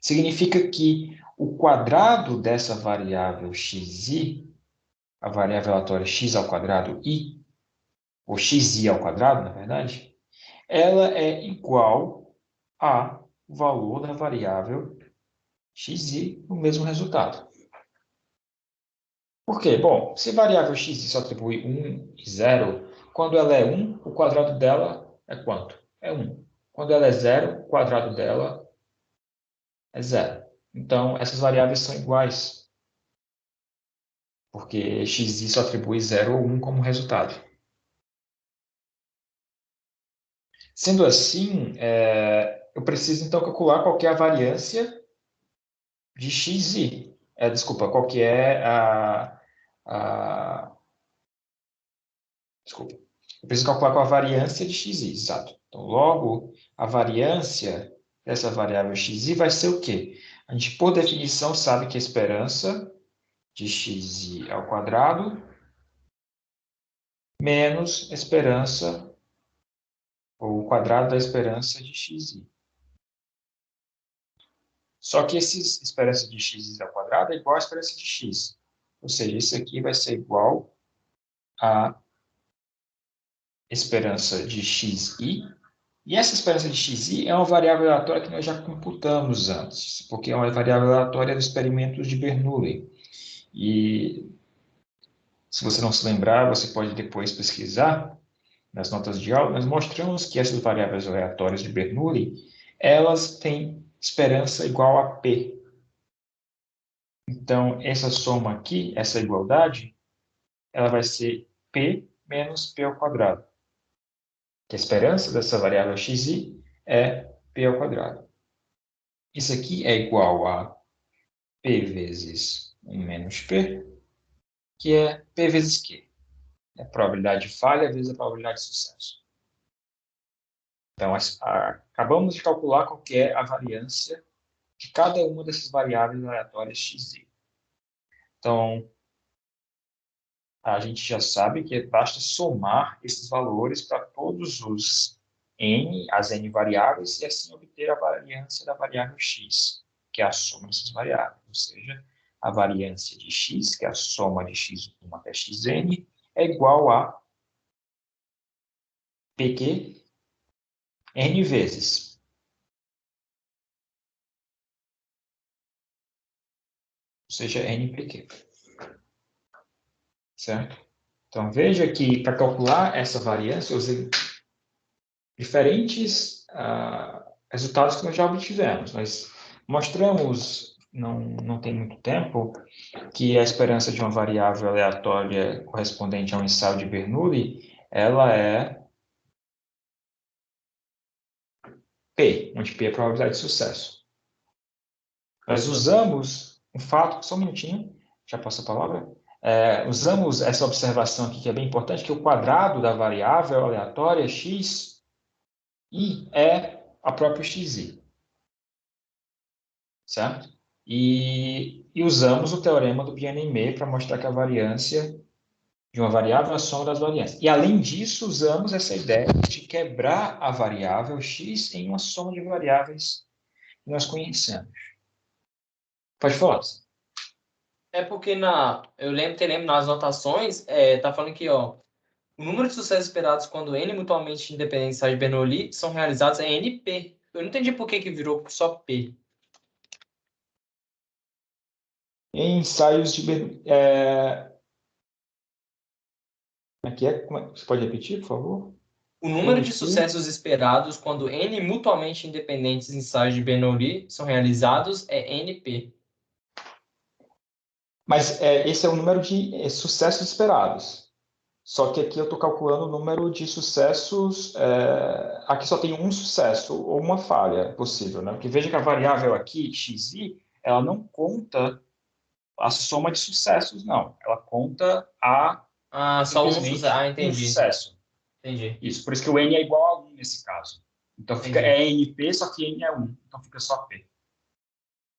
significa que o quadrado dessa variável xi, a variável aleatória x ao quadrado i, ou xi ao quadrado, na verdade, ela é igual ao valor da variável xi no mesmo resultado. Por quê? Bom, se variável xi só atribui 1 e 0, quando ela é 1, o quadrado dela é quanto? É 1. Quando ela é 0, o quadrado dela é 0. Então, essas variáveis são iguais, porque xi só atribui 0 ou 1 como resultado. Sendo assim, eu preciso então calcular qual que é a variância de xi. Desculpa, qual que é desculpa. Eu preciso calcular qual a variância de xi, exato. Então, logo, a variância dessa variável xi vai ser o quê? A gente, por definição, sabe que a esperança de xi ao quadrado menos a esperança ou o quadrado da esperança de xi. Só que essa esperança de x ao quadrado é igual à esperança de x. Ou seja, isso aqui vai ser igual à esperança de xi. E essa esperança de xi é uma variável aleatória que nós já computamos antes, porque é uma variável aleatória dos experimentos de Bernoulli. E se você não se lembrar, você pode depois pesquisar nas notas de aula. Nós mostramos que essas variáveis aleatórias de Bernoulli, elas têm esperança igual a p. Então, essa soma aqui, essa igualdade, ela vai ser p menos p ao quadrado. Que a esperança dessa variável xi é p ao quadrado. Isso aqui é igual a p vezes 1 menos p, que é p vezes q. É a probabilidade de falha vezes a probabilidade de sucesso. Então, acabamos de calcular qual que é a variância de cada uma dessas variáveis aleatórias xi. Então, a gente já sabe que basta somar esses valores para todos as n variáveis e assim obter a variância da variável x, que é a soma dessas variáveis. Ou seja, a variância de x, que é a soma de x1 até xn, é igual a pq n vezes. Ou seja, npq. Certo? Então, veja que para calcular essa variância, eu usei diferentes resultados que nós já obtivemos. Nós mostramos, não tem muito tempo, que a esperança de uma variável aleatória correspondente a um ensaio de Bernoulli, ela é P, onde P é a probabilidade de sucesso. Nós usamos um fato, só um minutinho, já passo a palavra. Usamos essa observação aqui, que é bem importante, que o quadrado da variável aleatória x e é a própria xi. Certo? E usamos o teorema do Binet-May para mostrar que a variância de uma variável é a soma das variâncias. E, além disso, usamos essa ideia de quebrar a variável x em uma soma de variáveis que nós conhecemos. Pode falar. É porque eu lembro nas notações, tá falando que, ó, o número de sucessos esperados quando n mutuamente independentes de Bernoulli são realizados é NP. Eu não entendi por que virou só P. Em ensaios de Bernoulli. Você pode repetir, por favor? O número de sucessos esperados quando n mutuamente independentes ensaios de Bernoulli são realizados é NP. Mas esse é o número de sucessos esperados. Só que aqui eu estou calculando o número de sucessos. Aqui só tem um sucesso ou uma falha possível, né? Porque veja que a variável aqui, xi, ela não conta a soma de sucessos, não. Ela conta Só um simplesmente sucesso. um Entendi. sucesso. Entendi. Isso, por isso que o n é igual a 1 nesse caso. Então fica np, só que n é 1. Então fica só p.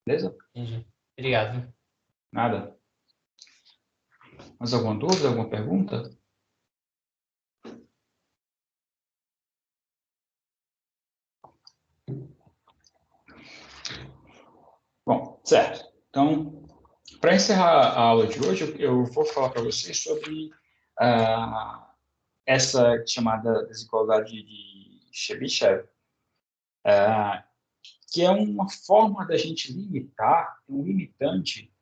Beleza? Entendi. Obrigado. Nada. Mais alguma dúvida, alguma pergunta? Bom, certo. Então, para encerrar a aula de hoje, eu vou falar para vocês sobre essa chamada desigualdade de Chebyshev, que é uma forma da gente limitar, um limitante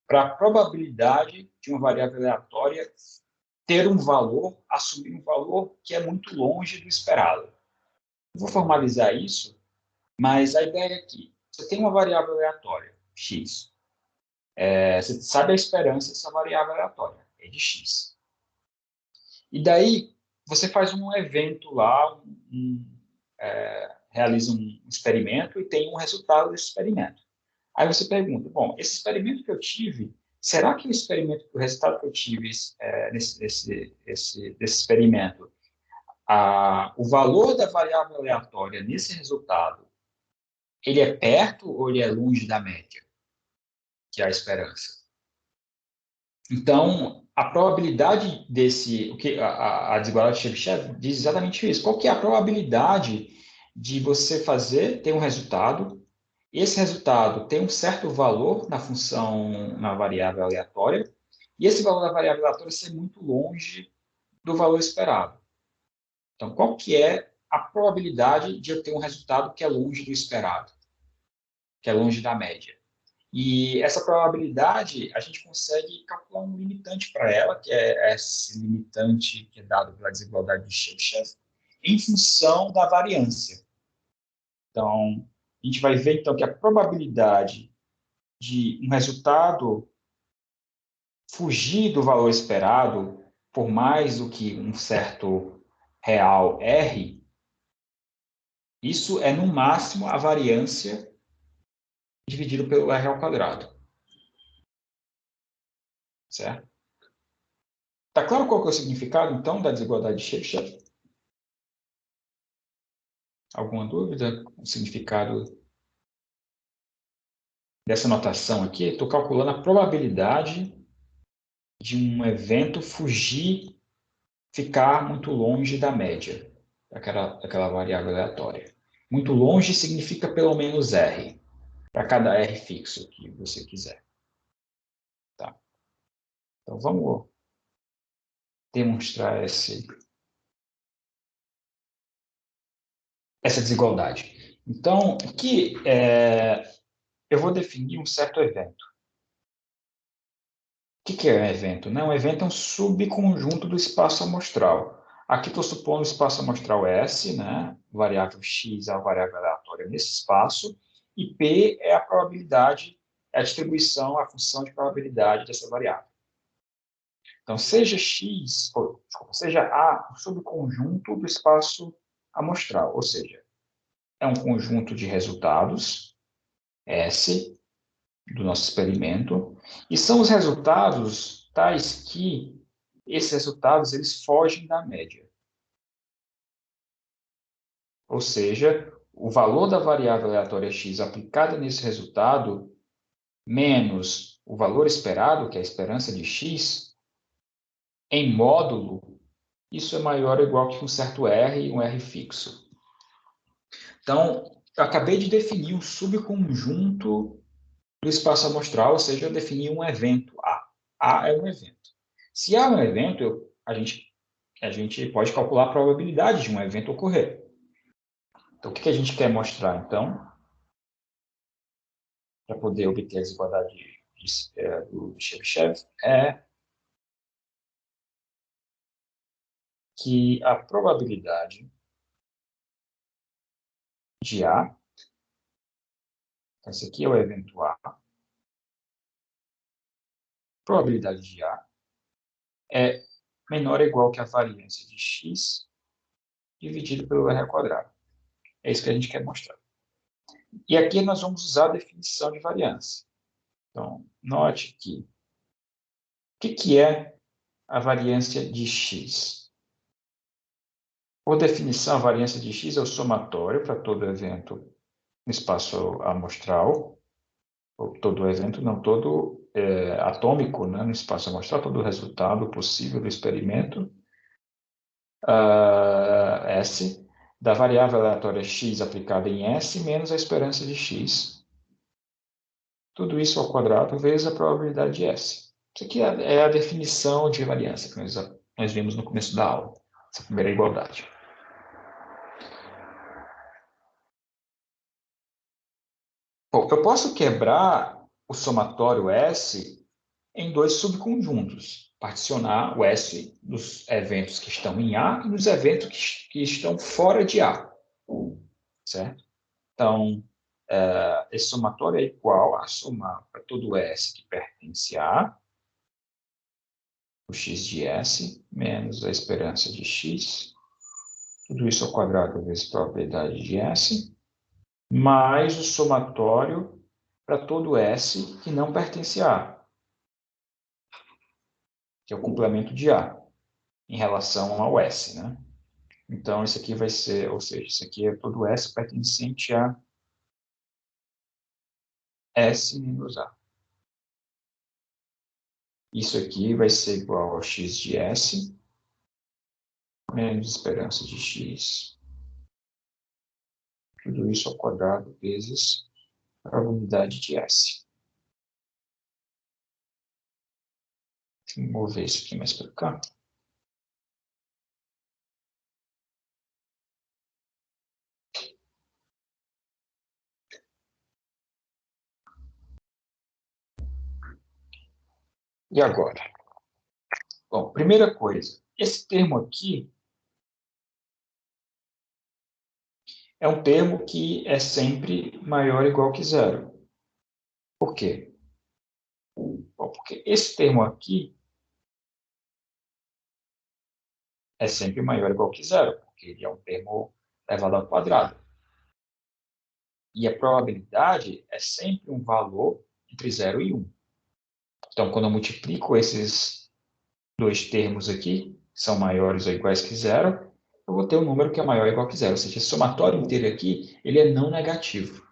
para a probabilidade de uma variável aleatória ter um valor, assumir um valor que é muito longe do esperado. Eu vou formalizar isso, mas a ideia é que você tem uma variável aleatória, x. Você sabe a esperança dessa variável aleatória, é de x. E daí, você faz um evento lá, realiza um experimento e tem um resultado desse experimento. Aí você pergunta, bom, esse experimento que eu tive, será que o resultado que eu tive desse experimento, o valor da variável aleatória nesse resultado, ele é perto ou ele é longe da média, que é a esperança? Então, a probabilidade o que a desigualdade de Chebyshev diz exatamente isso. Qual que é a probabilidade de você ter um resultado, esse resultado tem um certo valor na função, na variável aleatória, e esse valor da variável aleatória ser muito longe do valor esperado. Então, qual que é a probabilidade de eu ter um resultado que é longe do esperado, que é longe da média? E essa probabilidade, a gente consegue calcular um limitante para ela, que é esse limitante que é dado pela desigualdade de Chebyshev, em função da variância. Então, a gente vai ver, então, que a probabilidade de um resultado fugir do valor esperado por mais do que um certo real R, isso é, no máximo, a variância dividido pelo R ao quadrado. Certo? Está claro qual que é o significado, então, da desigualdade de Chebyshev? Alguma dúvida? O significado dessa notação aqui? Estou calculando a probabilidade de um evento ficar muito longe da média, daquela variável aleatória. Muito longe significa pelo menos R, para cada R fixo que você quiser. Tá? Então, vamos demonstrar essa desigualdade. Então, aqui eu vou definir um certo evento. O que é um evento? Um evento é um subconjunto do espaço amostral. Aqui estou supondo o espaço amostral S, né? Variável x é a variável aleatória nesse espaço, e P é a probabilidade, é a distribuição, a função de probabilidade dessa variável. Então, seja seja A um subconjunto do espaço amostral, ou seja, é um conjunto de resultados, S, do nosso experimento, e são os resultados tais que esses resultados eles fogem da média. Ou seja, o valor da variável aleatória x aplicada nesse resultado menos o valor esperado, que é a esperança de x, em módulo, isso é maior ou igual que um certo R, um R fixo. Então, eu acabei de definir um subconjunto do espaço amostral, ou seja, eu defini um evento A. A é um evento. Se A é um evento, a gente pode calcular a probabilidade de um evento ocorrer. Então, o que a gente quer mostrar, então, para poder obter a desigualdade do Chebyshev, é que a probabilidade de A, então esse aqui é o evento A, a probabilidade de A é menor ou igual que a variância de x dividido pelo R ao quadrado. É isso que a gente quer mostrar. E aqui nós vamos usar a definição de variância. Então, note que o que é a variância de x? Por definição, a variância de x é o somatório para todo evento no espaço amostral, ou todo evento, não todo atômico, né, no espaço amostral, todo resultado possível do experimento, S, da variável aleatória x aplicada em S, menos a esperança de x. Tudo isso ao quadrado vezes a probabilidade de S. Isso aqui é a definição de variância que nós vimos no começo da aula, essa primeira igualdade. Bom, eu posso quebrar o somatório S em dois subconjuntos, particionar o S dos eventos que estão em A e dos eventos que estão fora de A, certo? Então, esse somatório é igual a somar para todo S que pertence a A, o x de S, menos a esperança de x, tudo isso ao quadrado vezes a probabilidade de S, mais o somatório para todo S que não pertence a A, que é o complemento de A, em relação ao S, né? Então, isso aqui vai ser, ou seja, isso aqui é todo S pertencente a S menos A. Isso aqui vai ser igual a x de S menos esperança de x. Tudo isso ao quadrado vezes a probabilidade de S. Vou mover isso aqui mais para cá. E agora? Bom, primeira coisa, esse termo aqui é um termo que é sempre maior ou igual que zero. Por quê? Bom, porque esse termo aqui é sempre maior ou igual que zero, porque ele é um termo elevado ao quadrado. E a probabilidade é sempre um valor entre 0 e 1. Então, quando eu multiplico esses dois termos aqui, que são maiores ou iguais que zero, eu vou ter um número que é maior ou igual que zero. Ou seja, esse somatório inteiro aqui, ele é não negativo.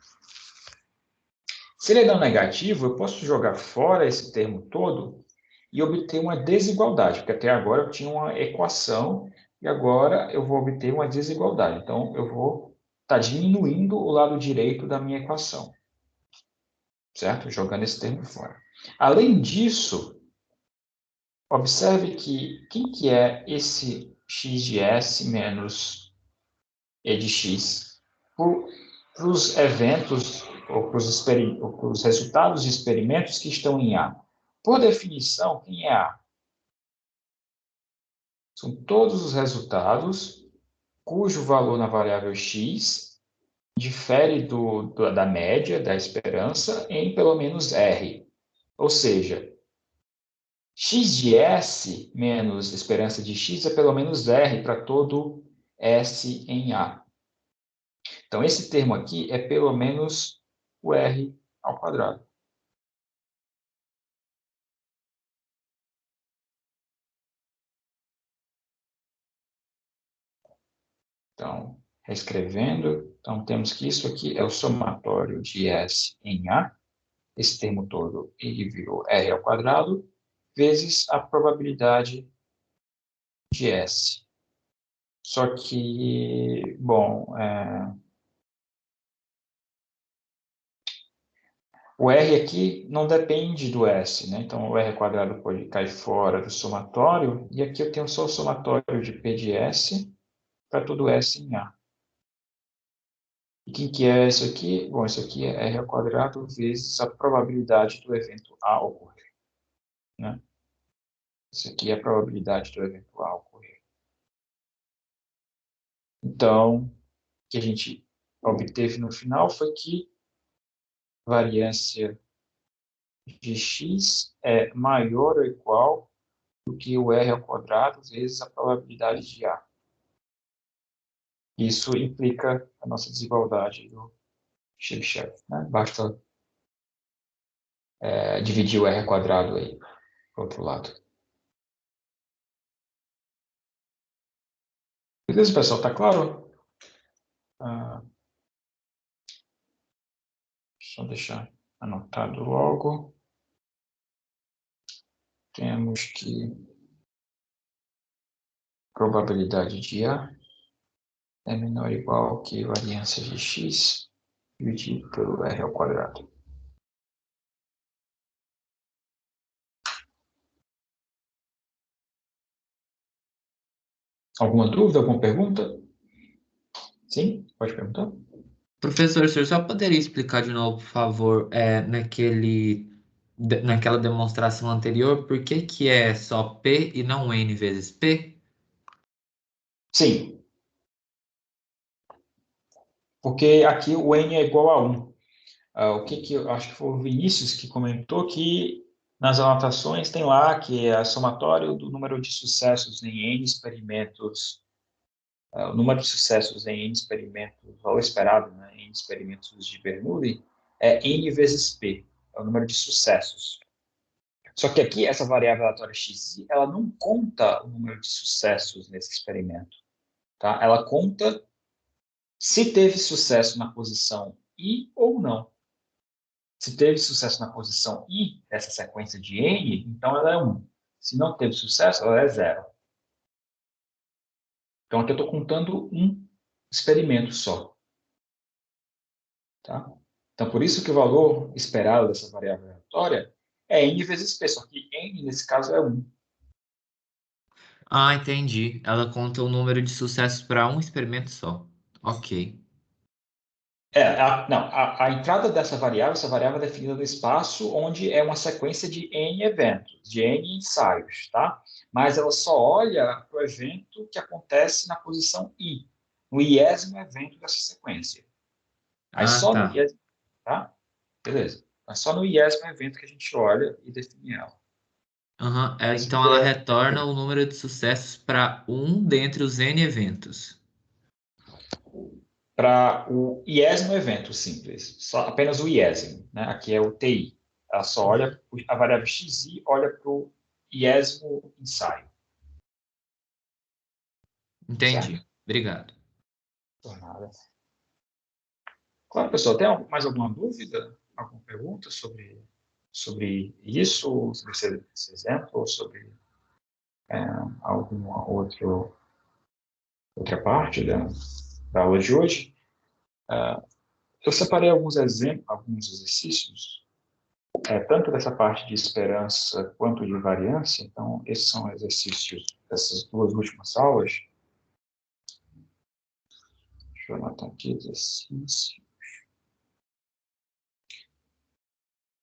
Se ele é não negativo, eu posso jogar fora esse termo todo e obter uma desigualdade, porque até agora eu tinha uma equação e agora eu vou obter uma desigualdade. Então, eu vou estar diminuindo o lado direito da minha equação, certo? Jogando esse termo fora. Além disso, observe que quem que é esse x de S menos E de x? Para os eventos ou para os resultados de experimentos que estão em A. Por definição, quem é A? São todos os resultados cujo valor na variável x difere da média, da esperança, em pelo menos R. Ou seja, x de S menos esperança de x é pelo menos R para todo S em A. Então, esse termo aqui é pelo menos o R ao quadrado. Então, reescrevendo, então temos que isso aqui é o somatório de S em A. Esse termo todo, ele virou R ao quadrado, vezes a probabilidade de S. Só que, bom, o R aqui não depende do S, né? Então, o R quadrado pode cair fora do somatório, e aqui eu tenho só o somatório de P de S para todo S em A. E quem que é isso aqui? Bom, isso aqui é R ao quadrado vezes a probabilidade do evento A ocorrer, né? Isso aqui é a probabilidade do evento A ocorrer. Então, o que a gente obteve no final foi que a variância de x é maior ou igual do que o R ao quadrado vezes a probabilidade de A. Isso implica a nossa desigualdade do Chebyshev, né? Basta dividir o R ao quadrado aí, para o outro lado. Beleza, pessoal? Tá claro? Só deixar anotado logo. Temos que probabilidade de A é menor ou igual que variância de x dividido pelo R ao quadrado. Alguma dúvida, alguma pergunta? Sim, pode perguntar. Professor, o senhor só poderia explicar de novo, por favor, naquela demonstração anterior, por que que é só P e não N vezes P? Sim, porque aqui o n é igual a 1. O que eu acho que foi o Vinícius que comentou que nas anotações tem lá que é a somatório do número de sucessos em N experimentos, o número de sucessos em N experimentos, ou esperado, né, em experimentos de Bernoulli, é N vezes P, é o número de sucessos. Só que aqui, essa variável aleatória xi, ela não conta o número de sucessos nesse experimento. Tá? Ela conta se teve sucesso na posição I ou não. Se teve sucesso na posição I, dessa sequência de N, então ela é 1. Se não teve sucesso, ela é 0. Então, aqui eu estou contando um experimento só. Tá? Então, por isso que o valor esperado dessa variável aleatória é N vezes P, só que N, nesse caso, é 1. Ah, entendi. Ela conta o número de sucessos para um experimento só. Ok. Não, a entrada dessa variável, essa variável é definida no espaço onde é uma sequência de N eventos, de N ensaios, tá? Mas ela só olha para o evento que acontece na posição I, no iésimo evento dessa sequência. Aí Ah, só no tá. iésimo, tá? Beleza. Mas só no iésimo evento que a gente olha e define ela. Aham. Esse Então que ela é retorna o número de sucessos para um dentre os N eventos. para o iésimo evento simples, só, apenas o iésimo, né? Aqui é o TI. Ela só olha, a variável xi olha para o iésimo ensaio. Entendi. Certo? Obrigado. Por nada. Claro, pessoal, tem mais alguma dúvida, alguma pergunta sobre isso, sobre esse exemplo, ou sobre alguma outra parte da aula de hoje? Eu separei alguns exemplos, alguns exercícios, tanto dessa parte de esperança quanto de variância. Então, esses são exercícios dessas duas últimas aulas. Deixa eu anotar aqui exercício.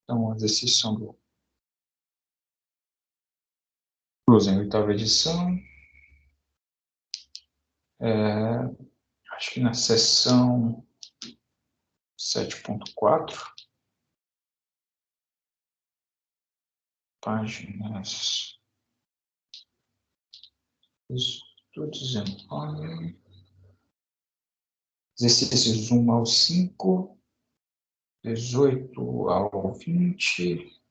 Então, exercícios são do Cruzen, oitava edição. Acho que na seção 7.4, páginas. Estou dizendo. Exercícios 1 ao 5, 18 ao 20,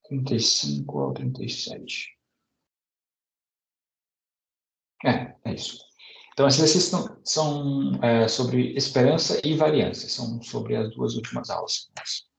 35 ao 37. É isso. Então, esses exercícios são sobre esperança e variância, são sobre as duas últimas aulas.